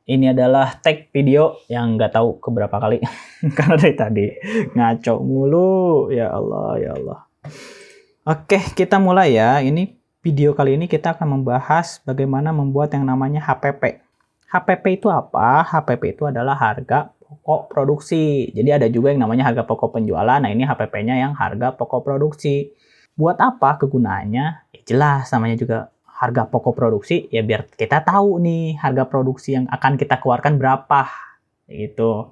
ini adalah tag video yang nggak tahu keberapa kali karena dari tadi ngaco mulu. Ya Allah, ya Allah. Oke, kita mulai ya. Ini video kali ini kita akan membahas bagaimana membuat yang namanya HPP. HPP itu apa? HPP itu adalah harga pokok produksi. Jadi ada juga yang namanya harga pokok penjualan. Nah, ini HPP-nya yang harga pokok produksi. Buat apa kegunaannya? Ya jelas, namanya juga harga pokok produksi, ya biar kita tahu nih harga produksi yang akan kita keluarkan berapa. Gitu.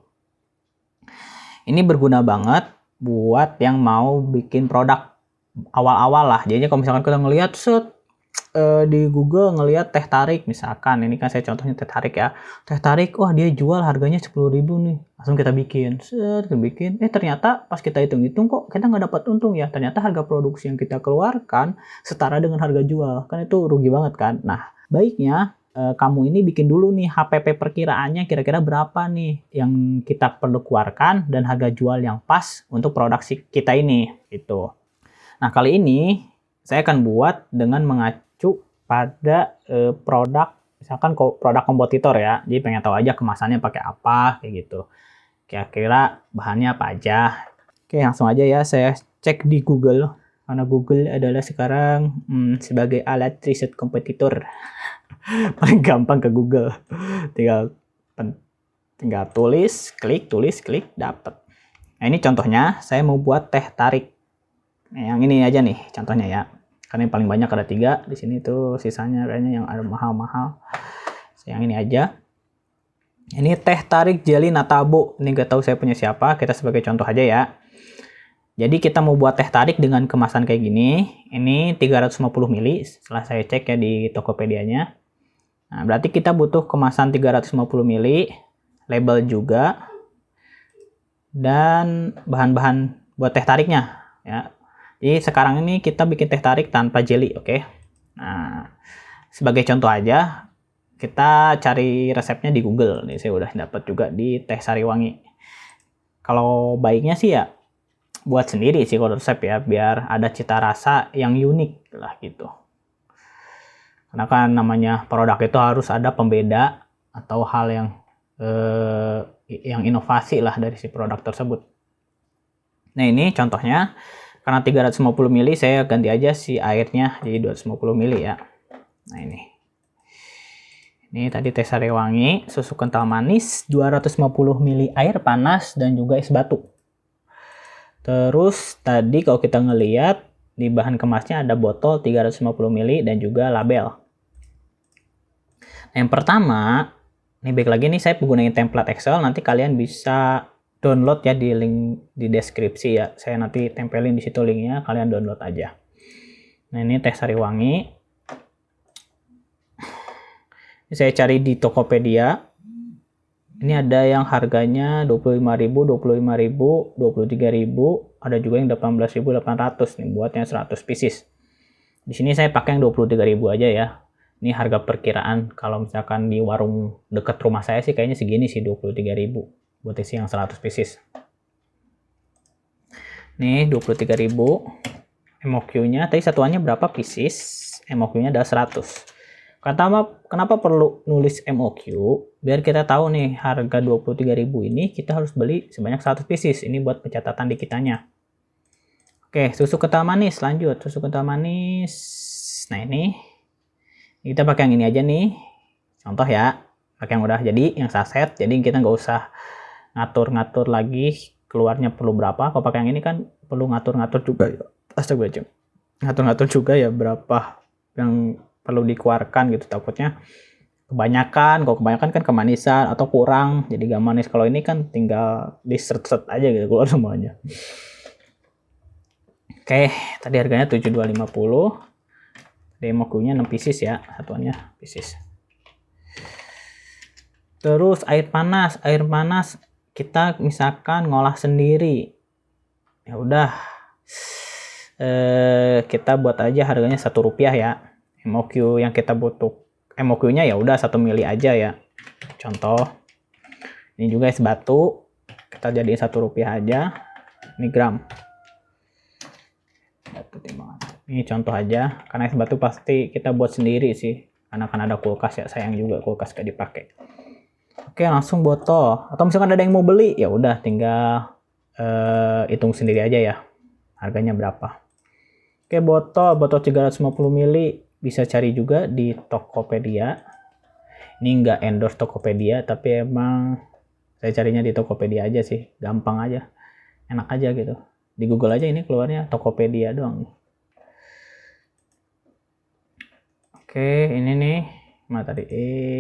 Ini berguna banget buat yang mau bikin produk awal-awal lah. Jadi kalau misalkan kita ngelihat di Google ngelihat teh tarik misalkan, ini kan saya contohnya teh tarik ya. Teh tarik, wah dia jual harganya 10.000 nih. Langsung kita bikin. Kita bikin. Ternyata pas kita hitung-hitung kok kita nggak dapat untung ya. Ternyata harga produksi yang kita keluarkan setara dengan harga jual. Kan itu rugi banget kan. Nah, baiknya kamu ini bikin dulu nih HPP perkiraannya kira-kira berapa nih yang kita perlu keluarkan dan harga jual yang pas untuk produksi kita ini gitu. Nah, kali ini saya akan buat dengan mengacu pada produk, misalkan produk kompetitor ya. Jadi pengen tahu aja kemasannya pakai apa, kayak gitu. Kira-kira bahannya apa aja. Oke, langsung aja ya saya cek di Google. Karena Google adalah sekarang sebagai alat riset kompetitor. Paling gampang ke Google. Tinggal tulis, klik, dapat. Nah, ini contohnya, saya mau buat teh tarik. Yang ini aja nih contohnya ya, karena yang paling banyak ada 3 di sini tuh, sisanya kayaknya yang ada mahal-mahal. Yang ini aja. Ini teh tarik jelly Natabo. Ini gak tahu saya punya siapa, kita sebagai contoh aja ya. Jadi kita mau buat teh tarik dengan kemasan kayak gini. Ini 350 ml setelah saya cek ya di Tokopedia-nya. Nah, berarti kita butuh kemasan 350 ml, label juga, dan bahan-bahan buat teh tariknya ya. Jadi sekarang ini kita bikin teh tarik tanpa jelly, oke? Nah, sebagai contoh aja, kita cari resepnya di Google. Nih saya udah dapat juga di Teh Sariwangi. Kalau baiknya sih ya buat sendiri sih kalau resep ya, biar ada cita rasa yang unik lah gitu. Karena kan namanya produk itu harus ada pembeda atau hal yang inovasi lah dari si produk tersebut. Nah, ini contohnya. Karena 350 ml saya ganti aja si airnya jadi 250 ml ya. Nah, ini tadi teh Sariwangi, susu kental manis 250 ml air panas dan juga es batu. Terus tadi kalau kita ngelihat di bahan kemasnya ada botol 350 ml dan juga label. Nah, yang pertama, ini baik lagi nih saya menggunakan template Excel, nanti kalian bisa download ya di link di deskripsi ya. Saya nanti tempelin di situ linknya, kalian download aja. Nah, ini teh Sariwangi. Ini saya cari di Tokopedia. Ini ada yang harganya 25.000, 25.000, 23.000, ada juga yang 18.800 nih buatnya 100 pieces. Di sini saya pakai yang 23.000 aja ya. Ini harga perkiraan kalau misalkan di warung dekat rumah saya sih kayaknya segini sih, 23.000. Buat isi yang 100 pieces. Nih 23.000 MOQ-nya. Tadi satuannya berapa pieces? MOQ-nya ada 100. Kenapa perlu nulis MOQ? Biar kita tahu nih harga 23.000 ini kita harus beli sebanyak 100 pieces. Ini buat pencatatan di kitanya. Oke, susu kental manis. Lanjut, susu kental manis. Nah, ini kita pakai yang ini aja nih. Contoh ya. Pakai yang udah jadi, yang saset. Jadi kita nggak usah ngatur-ngatur lagi keluarnya perlu berapa. Kalau pakai yang ini kan perlu ngatur-ngatur juga ya. Astagfirullahaladzim. Ngatur-ngatur juga ya berapa yang perlu dikeluarkan gitu, takutnya kebanyakan. Kalau kebanyakan kan kemanisan atau kurang jadi gak manis. Kalau ini kan tinggal di set aja gitu keluar semuanya. Oke, tadi harganya 7250. DMOQ-nya 6 pieces ya, satuannya pieces. Terus air panas kita misalkan ngolah sendiri, ya udah kita buat aja harganya Rp1 ya. MOQ yang kita butuh, MOQ-nya ya udah 1 mili aja ya. Contoh, ini juga es batu, kita jadiin Rp1 aja. Ini gram. Ini contoh aja, karena es batu pasti kita buat sendiri sih, karena kan ada kulkas ya, sayang juga kulkas gak dipakai. Oke, langsung botol. Atau misalkan ada yang mau beli, ya udah tinggal hitung sendiri aja ya. Harganya berapa. Oke, botol 350 ml bisa cari juga di Tokopedia. Ini nggak endorse Tokopedia, tapi emang saya carinya di Tokopedia aja sih. Gampang aja. Enak aja gitu. Di Google aja ini keluarnya Tokopedia doang. Oke, ini nih. Mana tadi?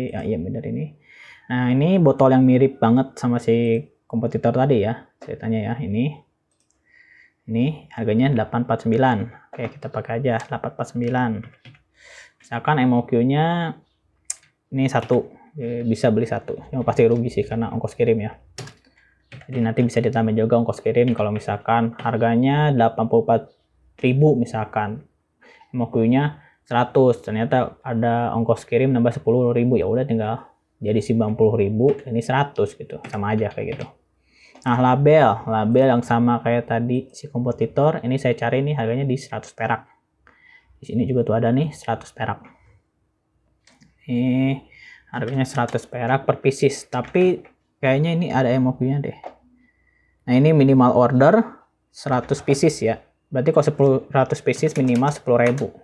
Iya bener ini. Nah, ini botol yang mirip banget sama si kompetitor tadi ya. Ceritanya ya, ini. Ini harganya 849. Oke, kita pakai aja 849. Misalkan MOQ-nya ini satu. Bisa beli satu. Yang pasti rugi sih karena ongkos kirim ya. Jadi nanti bisa ditambah juga ongkos kirim kalau misalkan harganya 84.000 misalkan. MOQ-nya 100, ternyata ada ongkos kirim nambah 10.000, ya udah tinggal jadi 90.000, ini 100 gitu, sama aja kayak gitu. Nah, label yang sama kayak tadi si kompetitor, ini saya cari nih harganya di 100 perak. Di sini juga tuh ada nih 100 perak. Ini harganya 100 perak per pieces, tapi kayaknya ini ada MOQ-nya deh. Nah, ini minimal order 100 pieces ya. Berarti kalau 100 pieces minimal 10.000.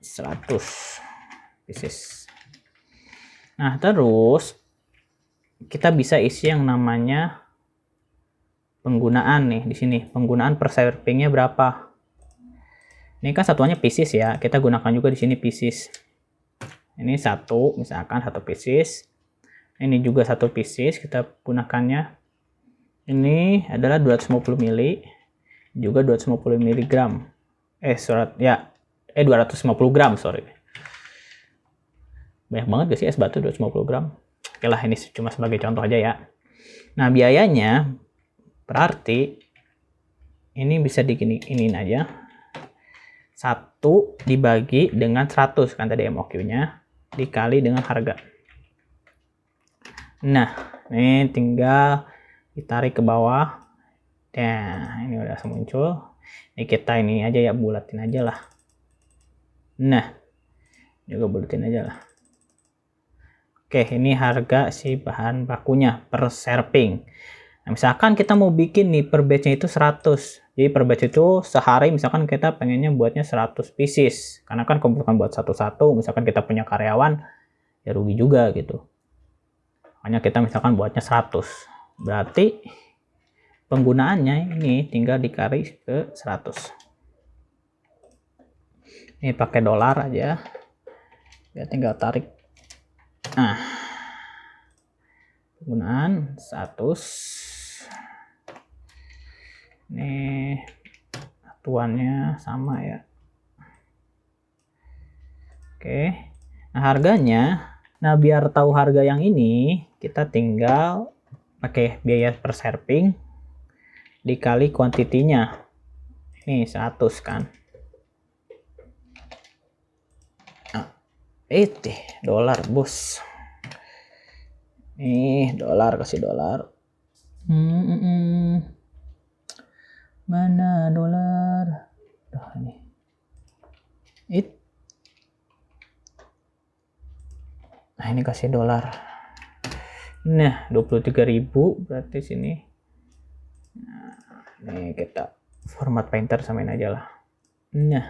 100 pieces. Nah, terus kita bisa isi yang namanya penggunaan nih di sini. Penggunaan per servingnya berapa? Ini kan satuannya pieces ya. Kita gunakan juga di sini pieces. Ini satu, misalkan satu pieces. Ini juga satu pieces kita gunakannya. Ini adalah 250 ml, juga 250 mg. 250 gram, sorry. Banyak banget gak sih es batu 250 gram? Oke lah, ini cuma sebagai contoh aja ya. Nah, biayanya berarti ini bisa diginiin aja. 1 dibagi dengan 100 kan tadi MOQ-nya, dikali dengan harga. Nah, ini tinggal ditarik ke bawah. Nah, ini udah muncul. Ini kita ini aja ya, bulatin aja lah. Nah, juga bulatin aja lah. Oke, ini harga si bahan bakunya per serving. Nah, misalkan kita mau bikin nih per batch-nya itu 100. Jadi per batch itu sehari misalkan kita pengennya buatnya 100 pieces. Karena kan kebutuhan buat satu-satu, misalkan kita punya karyawan, ya rugi juga gitu. Makanya kita misalkan buatnya 100. Berarti penggunaannya ini tinggal dikali ke 100. Ini pakai dolar aja. Ya tinggal tarik. Nah, penggunaan 100. Ini satuannya sama ya. Oke. Nah, harganya. Nah, biar tahu harga yang ini, kita tinggal pakai biaya per serving dikali kuantitinya. Ini 100 kan. Dolar bos. Nih dolar, kasih dolar. Mana dolar? Ini. Nah, ini kasih dolar. Nah, 23.000 berarti sini. Nah, ini kita format painter samain aja lah. Nah,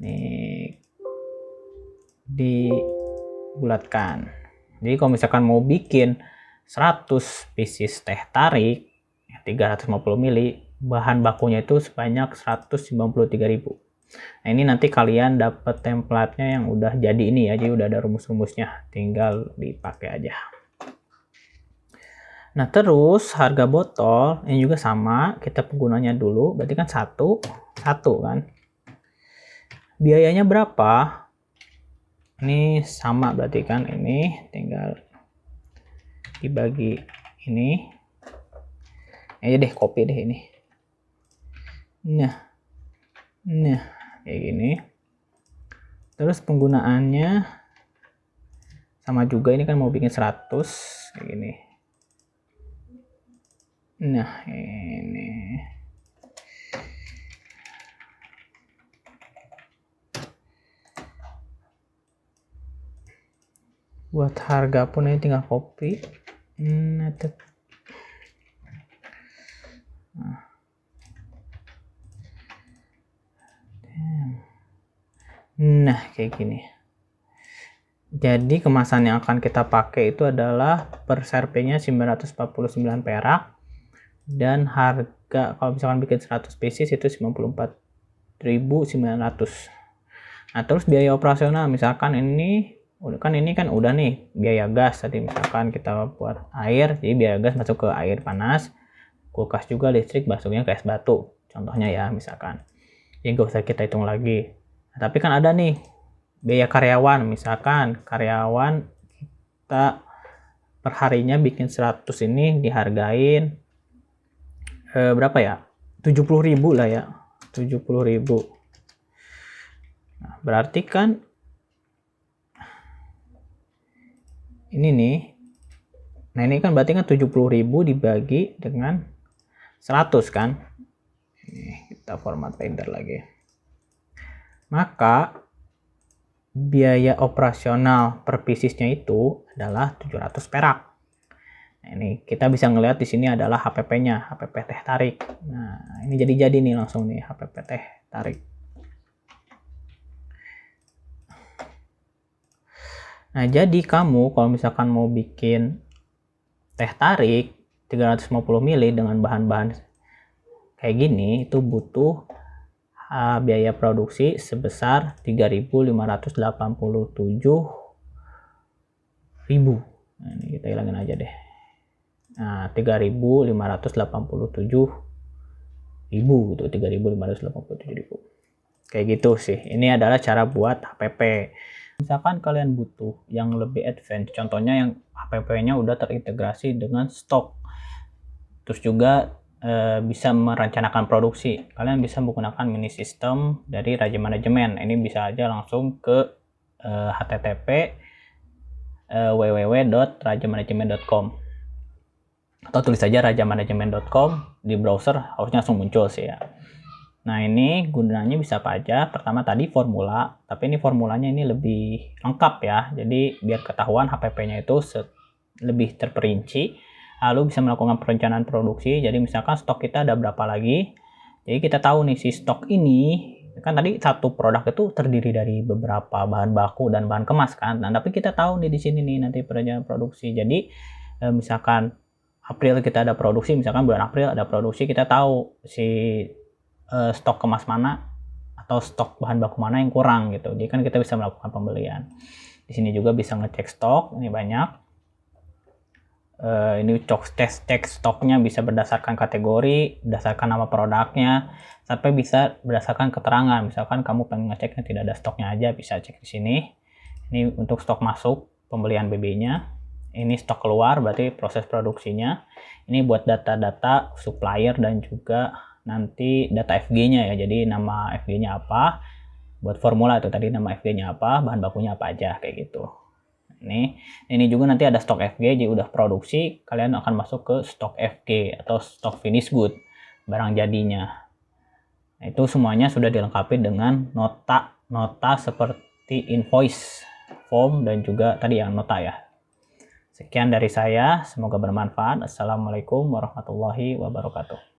ini dibulatkan. Jadi kalau misalkan mau bikin 100 pieces teh tarik 350 ml, bahan bakunya itu sebanyak 193.000. Nah, ini nanti kalian dapat template-nya yang udah jadi ini ya, jadi udah ada rumus-rumusnya, tinggal dipakai aja. Nah, terus harga botol ini juga sama, kita penggunanya dulu, berarti kan satu kan. Biayanya berapa? Ini sama berarti kan, ini tinggal dibagi ini. Aja deh, copy deh ini. Nah, kayak gini. Terus penggunaannya sama juga, ini kan mau bikin 100 kayak gini. Nah, ini. Buat harga pun ini tinggal copy. Nah, kayak gini. Jadi kemasan yang akan kita pakai itu adalah per serpenya 949 perak, dan harga kalau misalkan bikin 100 pieces itu 94.900. Nah, terus biaya operasional misalkan ini kan udah nih biaya gas tadi, misalkan kita buat air, jadi biaya gas masuk ke air panas, kulkas juga listrik masuknya ke es batu contohnya ya, misalkan jadi gak usah kita hitung lagi. Nah, tapi kan ada nih biaya karyawan, misalkan karyawan kita perharinya bikin 100 ini dihargain berapa ya, 70.000 lah ya, 70.000. Nah, berarti kan ini nih, nah ini kan berarti kan 70.000 dibagi dengan 100 kan. Ini kita format render lagi, maka biaya operasional per piecesnya itu adalah 700 perak. Nah, ini kita bisa ngelihat di sini adalah HPP-nya, HPP teh tarik. Nah, ini jadi nih langsung nih HPP teh tarik. Nah, jadi kamu kalau misalkan mau bikin teh tarik 350 ml dengan bahan-bahan kayak gini, itu butuh biaya produksi sebesar 3.587.000. Nah, ini kita hilangin aja deh. Nah, 3.587.000 gitu, 3.587.000. Kayak gitu sih. Ini adalah cara buat HPP. Misalkan kalian butuh yang lebih advance, contohnya yang HPP-nya udah terintegrasi dengan stok, terus juga bisa merencanakan produksi, kalian bisa menggunakan mini system dari Raja Manajemen. Ini bisa aja langsung ke http www.rajamanajemen.com atau tulis saja rajamanajemen.com di browser, harusnya langsung muncul sih ya. Nah, ini gunanya bisa apa aja. Pertama tadi formula, tapi ini formulanya ini lebih lengkap ya, jadi biar ketahuan HPP-nya itu lebih terperinci. Lalu bisa melakukan perencanaan produksi, jadi misalkan stok kita ada berapa lagi, jadi kita tahu nih si stok ini kan tadi satu produk itu terdiri dari beberapa bahan baku dan bahan kemas kan. Nah, tapi kita tahu nih di sini nih nanti perencanaan produksi. Jadi misalkan April kita ada produksi, misalkan bulan April ada produksi, kita tahu si stok kemas mana atau stok bahan baku mana yang kurang gitu. Jadi kan kita bisa melakukan pembelian. Di sini juga bisa ngecek stok, ini banyak. Ini cek stoknya bisa berdasarkan kategori, berdasarkan nama produknya, sampai bisa berdasarkan keterangan. Misalkan kamu pengen ngeceknya tidak ada stoknya aja, bisa cek di sini. Ini untuk stok masuk pembelian BB-nya. Ini stok keluar berarti proses produksinya. Ini buat data-data supplier dan juga nanti data FG-nya ya. Jadi nama FG-nya apa, buat formula itu tadi nama FG-nya apa, bahan bakunya apa aja kayak gitu. Ini juga nanti ada stok FG, jadi udah produksi kalian akan masuk ke stok FG atau stok finish good, barang jadinya. Nah, itu semuanya sudah dilengkapi dengan nota seperti invoice, form, dan juga tadi yang nota ya. Sekian dari saya, semoga bermanfaat. Assalamualaikum warahmatullahi wabarakatuh.